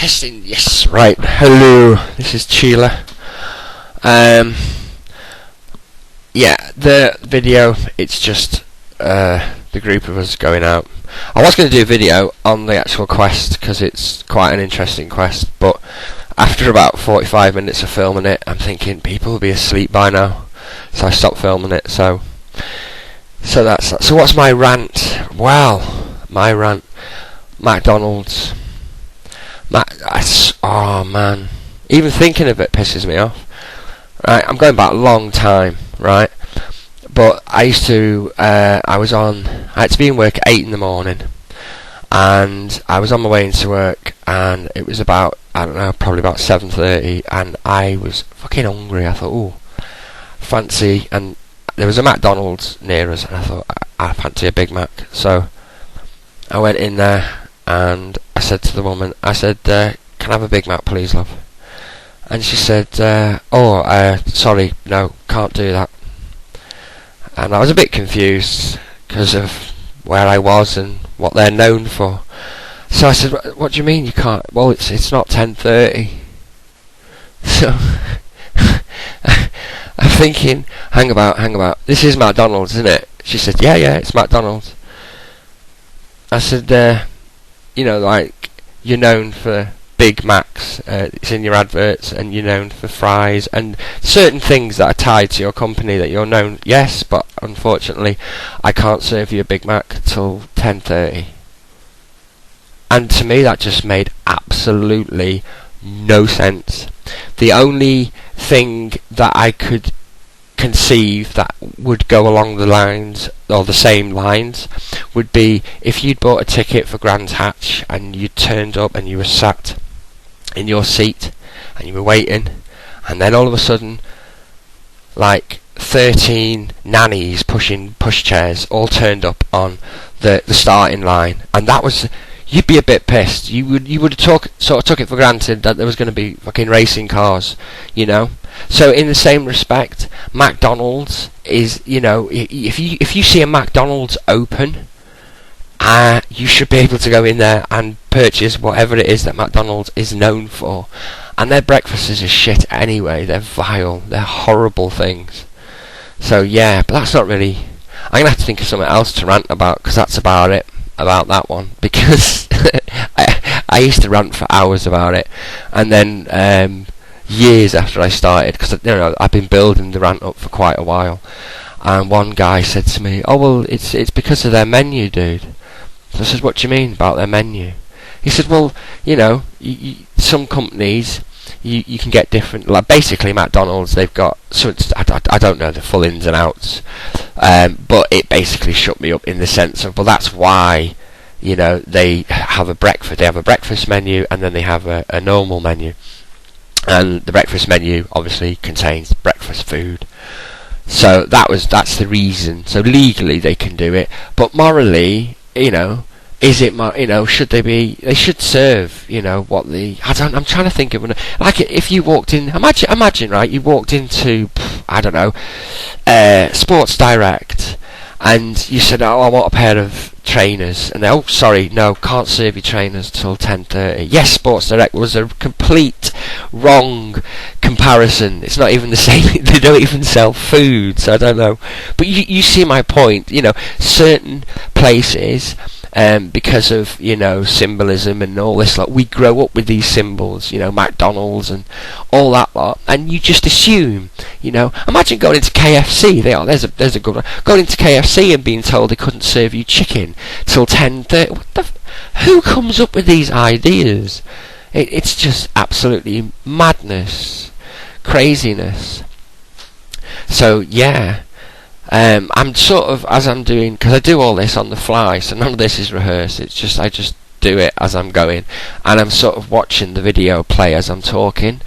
Testing, yes, right. Hello, this is Sheila. Yeah, the video, it's just the group of us going out. I was going to do a video on the actual quest because it's quite an interesting quest, but after about 45 minutes of filming it, I'm thinking people will be asleep by now, so I stopped filming it. So that's that. So what's my rant? Well, my rant, McDonald's. Oh man, even thinking of it pisses me off. Right, I'm going back a long time, right? But I had to be in work at 8 in the morning, and I was on my way into work, and it was about, I don't know, probably about 7:30, and I was fucking hungry. I thought, ooh, fancy, and there was a McDonald's near us, and I thought, I fancy a Big Mac. So I went in there, and I said to the woman, I said, can I have a Big Mac, please, love? And she said, sorry, no, can't do that. And I was a bit confused because of where I was and what they're known for. So I said, what do you mean you can't? Well, it's not 10:30. So I'm thinking, hang about. This is McDonald's, isn't it? She said, yeah, it's McDonald's. I said, like, you're known for Big Macs, it's in your adverts, and you're known for fries and certain things that are tied to your company that you're known. Yes, but unfortunately I can't serve you a Big Mac till 10:30. And to me that just made absolutely no sense. The only thing that I could conceive that would go along the lines, or the same lines, would be if you'd bought a ticket for Brands Hatch and you turned up and you were sat in your seat and you were waiting, and then all of a sudden, like 13 nannies pushing pushchairs all turned up on the starting line, and that was, you'd be a bit pissed. You would have sort of took it for granted that there was going to be fucking racing cars, you know. So in the same respect, McDonald's is, if you see a McDonald's open, you should be able to go in there and purchase whatever it is that McDonald's is known for. And their breakfasts are shit anyway. They're vile. They're horrible things. So yeah, but that's not really... I'm going to have to think of something else to rant about, because that's about it, about that one. Because I used to rant for hours about it. And then years after I started, because I've been building the rant up for quite a while. And one guy said to me, oh well, it's because of their menu, dude. So I said, what do you mean about their menu? He said, well, some companies, you can get different, like basically McDonald's, they've got, so I don't know the full ins and outs, but it basically shut me up in the sense of, well, that's why, they have a breakfast menu, and then they have a normal menu. And the breakfast menu obviously contains breakfast food. So that's the reason. So legally they can do it, but morally, is it, should they should serve, what I'm trying to think of, like if you walked in, imagine, right, you walked into, Sports Direct, and you said, oh, I want a pair of trainers, and they, oh, sorry, no, can't serve you trainers till 10:30. Yes, Sports Direct was a complete wrong comparison. It's not even the same. They don't even sell food, so I don't know. But you see my point. Certain places, because of symbolism and all this, like, we grow up with these symbols, McDonald's and all that lot, and you just assume, imagine going into KFC. There's a good one. Going into KFC and being told they couldn't serve you chicken till 10:30. Who comes up with these ideas? It's just absolutely madness, craziness. So yeah, I'm sort of, as I'm doing, because I do all this on the fly, so none of this is rehearsed. It's just I just do it as I'm going, and I'm sort of watching the video play as I'm talking,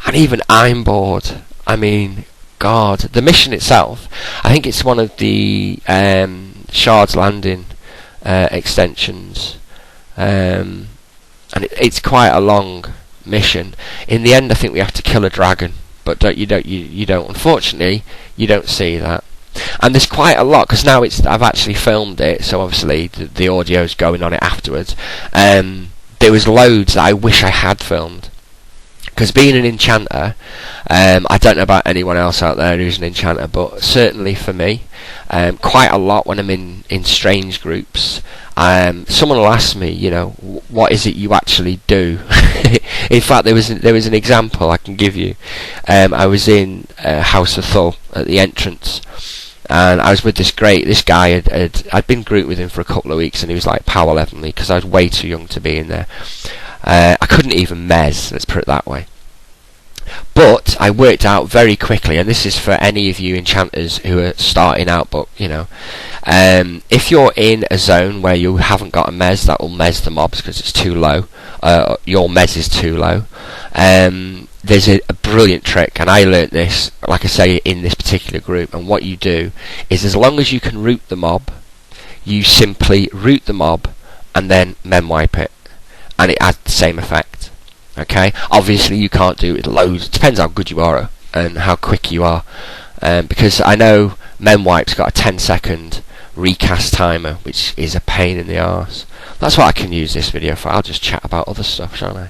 and even I'm bored. I mean, God, the mission itself, I think it's one of the Shard's Landing extensions, and it's quite a long mission. In the end, I think we have to kill a dragon, but you don't. Unfortunately, you don't see that. And there's quite a lot, because now I've actually filmed it, so obviously the audio's going on it afterwards. there was loads that I wish I had filmed. Because being an enchanter, I don't know about anyone else out there who's an enchanter, but certainly for me, quite a lot when I'm in strange groups, someone will ask me, you know, what is it you actually do? In fact, there was an example I can give you. I was in House of Thul at the entrance, and I was with this guy. I'd been grouped with him for a couple of weeks, and he was like power leveling me because I was way too young to be in there. I couldn't even mez, let's put it that way. But I worked out very quickly, and this is for any of you enchanters who are starting out, but you know, if you're in a zone where you haven't got a mez that will mez the mobs because it's too low, your mez is too low, there's a brilliant trick, and I learnt this, like I say, in this particular group. And what you do is, as long as you can root the mob, you simply root the mob and then mem wipe it, and it has the same effect. Okay, obviously you can't do it with loads. It depends how good you are and how quick you are, because I know Memwipe's got a 10-second recast timer, which is a pain in the arse. That's what I can use this video for. I'll just chat about other stuff, shan't I?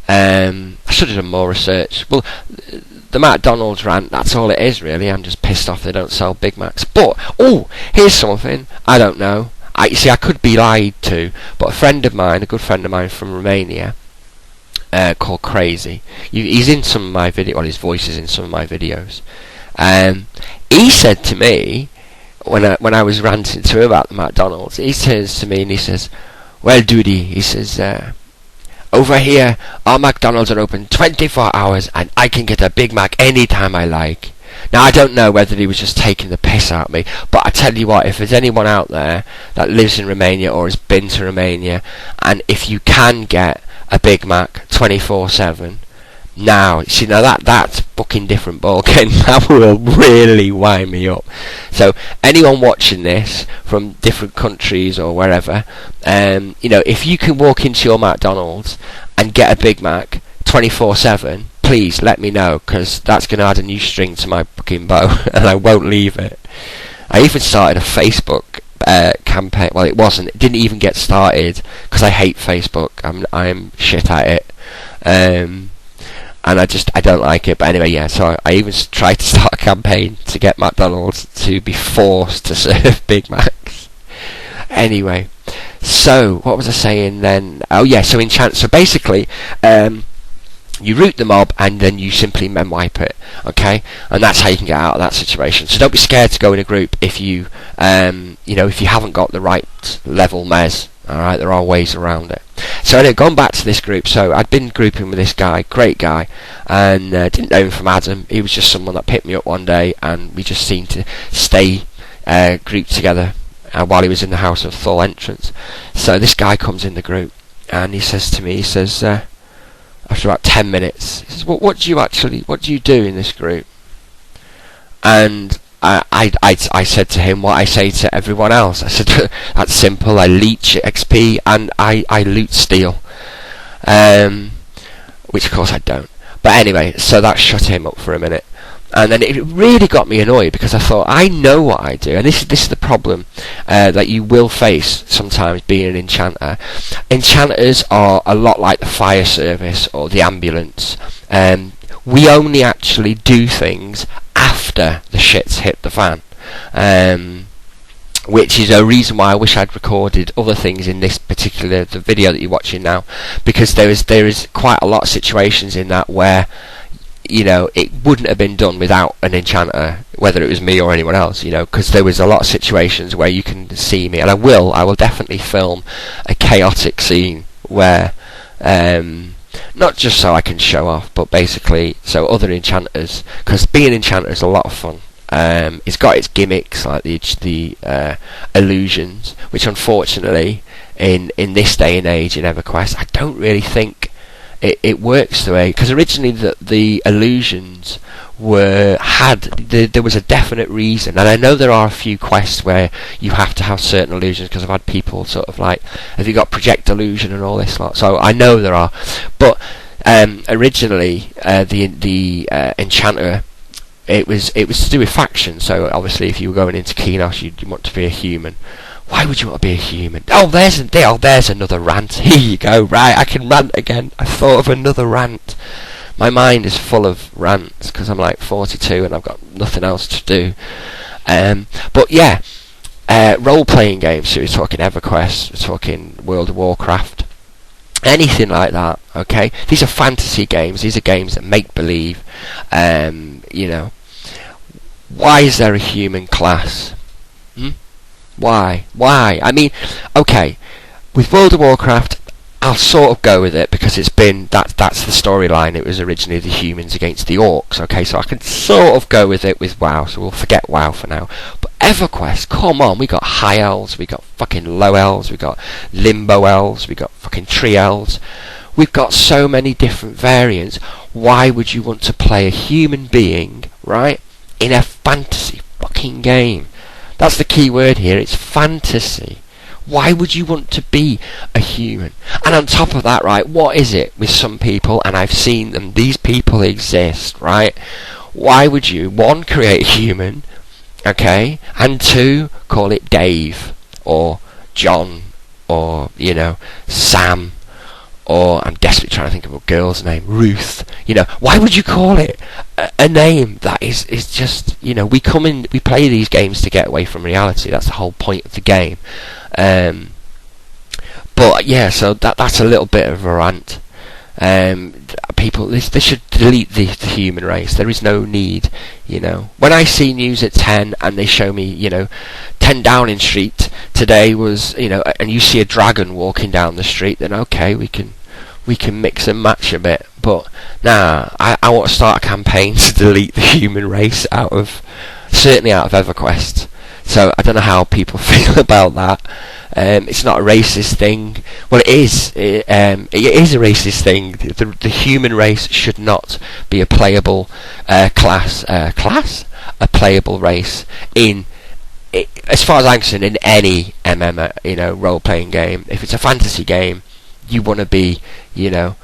I should have done more research. Well, the McDonald's rant, that's all it is really. I'm just pissed off they don't sell Big Macs. But, oh, here's something I don't know. You see, I could be lied to, but a good friend of mine from Romania, called Crazy. He's in some of my videos. Well, his voice is in some of my videos. He said to me when I was ranting to him about the McDonald's, he turns to me and he says, "Well, Duty," he says, "over here our McDonald's are open 24 hours, and I can get a Big Mac anytime I like." Now, I don't know whether he was just taking the piss out of me, but I tell you what, if there's anyone out there that lives in Romania or has been to Romania, and if you can get a Big Mac 24/7, now that's fucking different ballgame. That will really wind me up. So anyone watching this from different countries or wherever, you know, if you can walk into your McDonald's and get a Big Mac 24/7, please let me know, because that's going to add a new string to my fucking bow, and I won't leave it. I even started a Facebook campaign. Well, it didn't even get started because I hate Facebook. I'm shit at it, and I don't like it. But anyway, yeah. So I even tried to start a campaign to get McDonald's to be forced to serve Big Macs. Anyway, so what was I saying then? Oh yeah, so enchant. So basically, you root the mob and then you simply mem wipe it, okay? And that's how you can get out of that situation. So don't be scared to go in a group if you if you haven't got the right level mez. Alright, there are ways around it. So anyway, going back to this group, so I'd been grouping with this guy, great guy, and didn't know him from Adam. He was just someone that picked me up one day, and we just seemed to stay grouped together while he was in the House of Thul entrance. So this guy comes in the group, and he says to me, after about 10 minutes, he says, what do you do in this group? And I said to him what I say to everyone else. I said, that's simple. I leech XP and I loot steal, which of course I don't. But anyway, so that shut him up for a minute. And then it really got me annoyed, because I thought, I know what I do, and this is the problem that you will face sometimes being an enchanter. Enchanters are a lot like the fire service or the ambulance. We only actually do things after the shit's hit the fan, which is a reason why I wish I'd recorded other things in this particular the video that you're watching now, because there is quite a lot of situations in that where, you know, it wouldn't have been done without an enchanter, whether it was me or anyone else, you know, because there was a lot of situations where you can see me, and I will definitely film a chaotic scene where, not just so I can show off, but basically so other enchanters, because being an enchanter is a lot of fun. It's got its gimmicks like the illusions, which unfortunately in this day and age in EverQuest, I don't really think it works the way, because originally the illusions there was a definite reason, and I know there are a few quests where you have to have certain illusions, because I've had people sort of like, have you got project illusion and all this lot, so I know there are, but originally the enchanter, it was to do with faction. So obviously if you were going into Kenos, you'd want to be a human. Why would you want to be a human? There's another rant. Here you go. Right, I can rant again. I thought of another rant. My mind is full of rants because I'm like 42 and I've got nothing else to do. But yeah, role-playing games. So we're talking EverQuest, we're talking World of Warcraft, anything like that. Okay, these are fantasy games. These are games that make believe. Why is there a human class? Why? I mean, okay, with World of Warcraft, I'll sort of go with it because it's been that's the storyline. It was originally the humans against the orcs. Okay, so I can sort of go with it with WoW. So we'll forget WoW for now. But EverQuest, come on, we got high elves, we got fucking low elves, we got limbo elves, we got fucking tree elves. We've got so many different variants. Why would you want to play a human being, right, in a fantasy fucking game? That's the key word here. It's fantasy. Why would you want to be a human? And on top of that, right, what is it with some people, and I've seen them, these people exist, right? Why would you, one, create a human, okay, and two, call it Dave, or John, or, Sam, or I'm desperately trying to think of a girl's name, Ruth. Why would you call it a name that is just, we play these games to get away from reality. That's the whole point of the game. But yeah, so that's a little bit of a rant. People, they should delete the human race. There is no need, When I see news at 10 and they show me, 10 Downing Street today was, and you see a dragon walking down the street, then okay, we can mix and match a bit. But nah, I want to start a campaign to delete the human race certainly out of EverQuest. So I don't know how people feel about that. It's not a racist thing. Well, it is. It is a racist thing. The human race should not be a playable class. A playable race as far as I'm concerned, in any role-playing game. If it's a fantasy game, you want to be, an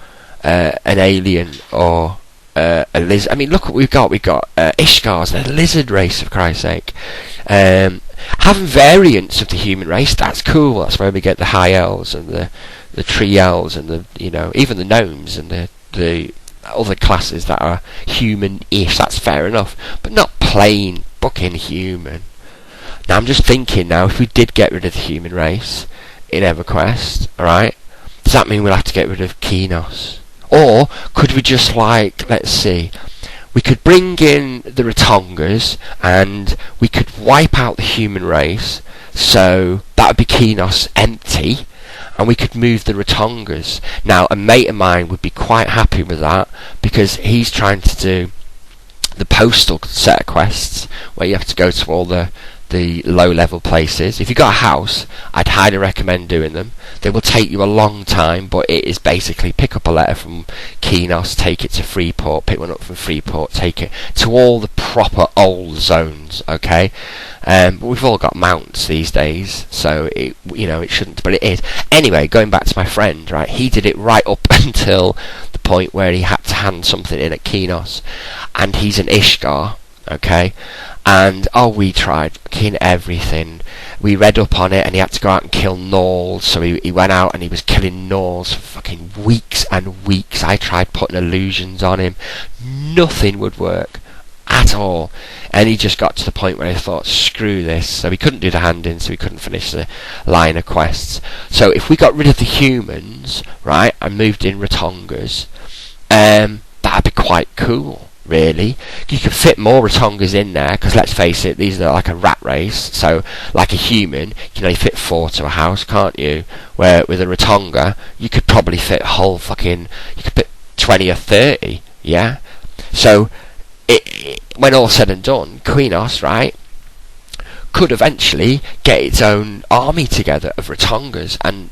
alien or a lizard. I mean, look what we've got. We've got Ishgars, the lizard race, for Christ's sake. Having variants of the human race, that's cool. That's where we get the high elves and the tree elves and the even the gnomes and the other classes that are human-ish. That's fair enough, but not plain fucking human. Now I'm just thinking now, if we did get rid of the human race in EverQuest, alright, does that mean we'll have to get rid of Kenos? Or could we just let's see, we could bring in the Ratongas and we could wipe out the human race, so that would be Kenos empty, and we could move the Ratongas. Now a mate of mine would be quite happy with that, because he's trying to do the postal set of quests where you have to go to all the low level places. If you've got a house, I'd highly recommend doing them. They will take you a long time, but it is basically pick up a letter from Kenos, take it to Freeport, pick one up from Freeport, take it to all the proper old zones, okay? But we've all got mounts these days, so it shouldn't, but it is. Anyway, going back to my friend, right, he did it right up until the point where he had to hand something in at Kenos, and he's an Ishgar, okay? And we tried fucking everything. We read up on it, and he had to go out and kill gnolls. So he went out and he was killing gnolls for fucking weeks and weeks. I tried putting illusions on him. Nothing would work at all. And he just got to the point where he thought, screw this. So he couldn't do the hand-in, so he couldn't finish the line of quests. So if we got rid of the humans, right, and moved in Ratongas, that'd be quite cool. Really, you could fit more Ratongas in there, because let's face it, these are like a rat race. So, like a human, you can only fit 4 to a house, can't you? Where with a Ratonga, you could probably fit a whole fucking, you could fit 20 or 30, yeah? So, when all's said and done, Queenos, right, could eventually get its own army together of Ratongas and,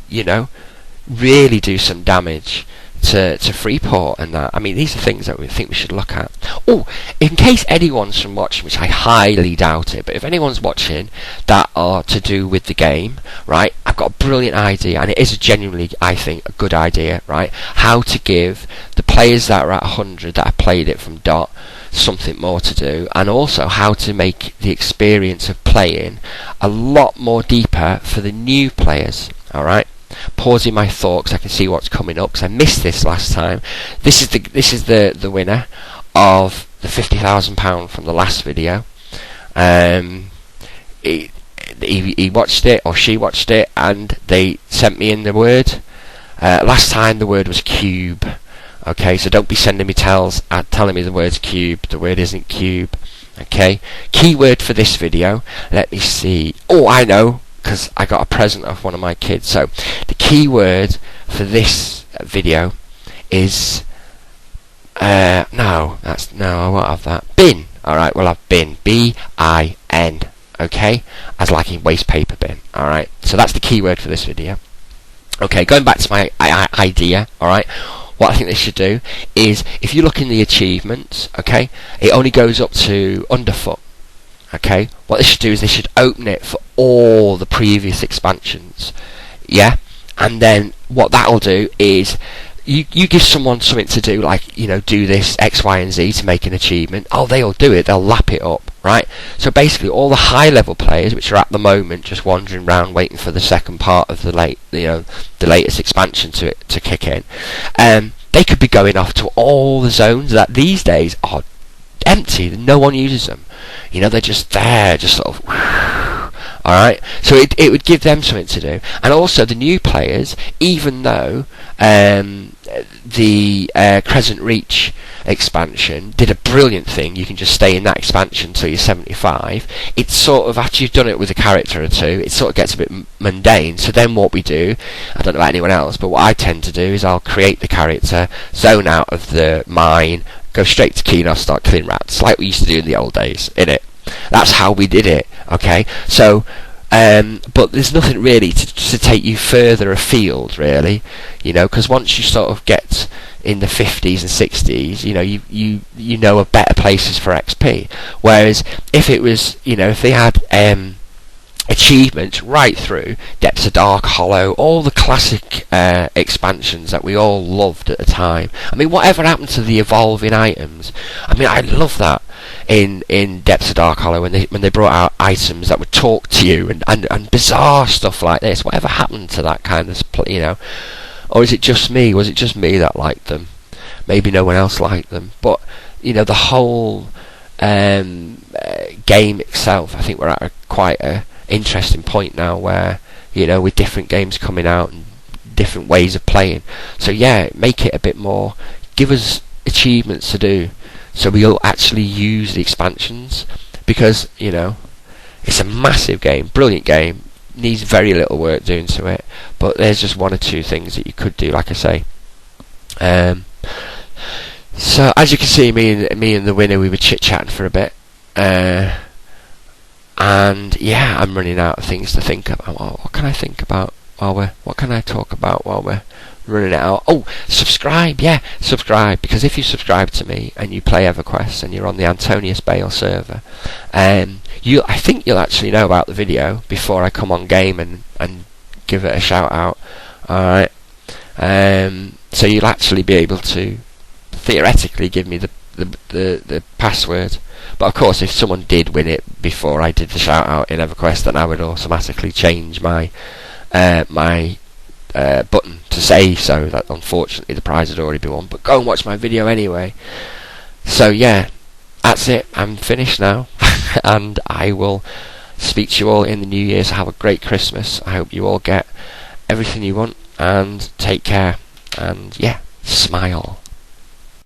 really do some damage to Freeport and that. I mean, these are things that we think we should look at. Oh, in case anyone's from watching, which I highly doubt it, but if anyone's watching that are to do with the game, right, I've got a brilliant idea, and it is genuinely, I think, a good idea, right, how to give the players that are at 100 that have played it from dot, something more to do, and also how to make the experience of playing a lot more deeper for the new players. Alright, pausing my thought because I can see what's coming up because I missed this last time. This is the winner of the £50,000 from the last video. He watched it, or she watched it, and they sent me in the word. Last time the word was cube. Okay, so don't be sending me telling me the word's cube. The word isn't cube. Okay, keyword for this video. Let me see. Oh, I know, because I got a present off one of my kids. So the keyword for this video is no, I won't have that. Bin. Alright, we'll have bin. B-I-N. Okay, as like in waste paper bin. Alright, so that's the keyword for this video. Okay, going back to my idea. Alright, what I think they should do is, if you look in the achievements, okay, it only goes up to underfoot. Okay, what they should do is they should open it for all the previous expansions. Yeah, and then what that'll do is you give someone something to do, like, you know, do this X, Y, and Z to make an achievement. Oh, they'll do it. They'll lap it up, right? So basically, all the high-level players, which are at the moment just wandering around waiting for the second part of the latest expansion to kick in, they could be going off to all the zones that these days are empty. No one uses them. You know, they're just there, just sort of. Alright, so it would give them something to do. And also the new players, even though the Crescent Reach expansion did a brilliant thing, you can just stay in that expansion until you're 75, it's sort of, after you've done it with a character or two, it sort of gets a bit mundane. So then what we do, I don't know about anyone else, but what I tend to do is I'll create the character, zone out of the mine, go straight to Keynos, start killing rats, like we used to do in the old days, innit? That's how we did it, okay? So, but there's nothing really to take you further afield, really, you know, because once you sort of get in the 50s and 60s, you know, you know of better places for XP. Whereas if it was, you know, if they had achievements right through Depths of Dark Hollow, all the classic expansions that we all loved at the time. I mean, whatever happened to the evolving items? I mean, I love that in Depths of Dark Hollow when they brought out items that would talk to you and bizarre stuff like this. Whatever happened to that kind of, you know? Or is it just me? Was it just me that liked them? Maybe no one else liked them. But, you know, the whole game itself, I think we're at quite a interesting point now where, you know, with different games coming out and different ways of playing. So yeah, make it a bit more, give us achievements to do so we'll actually use the expansions, because, you know, it's a massive game, brilliant game, needs very little work doing to it, but there's just one or two things that you could do, like I say. So as you can see, me and the winner, we were chit-chatting for a bit, and yeah, I'm running out of things to think about. What can I think about what can I talk about while we're running it out? Oh, subscribe, yeah, subscribe, because if you subscribe to me and you play EverQuest and you're on the Antonius Bale server, I think you'll actually know about the video before I come on game and give it a shout out. Alright, so you'll actually be able to theoretically give me the password. But of course, if someone did win it before I did the shout out in EverQuest, then I would automatically change my button to say so. That unfortunately the prize had already been won. But go and watch my video anyway. So yeah, that's it. I'm finished now, and I will speak to you all in the New Year. So have a great Christmas. I hope you all get everything you want, and take care. And yeah, smile.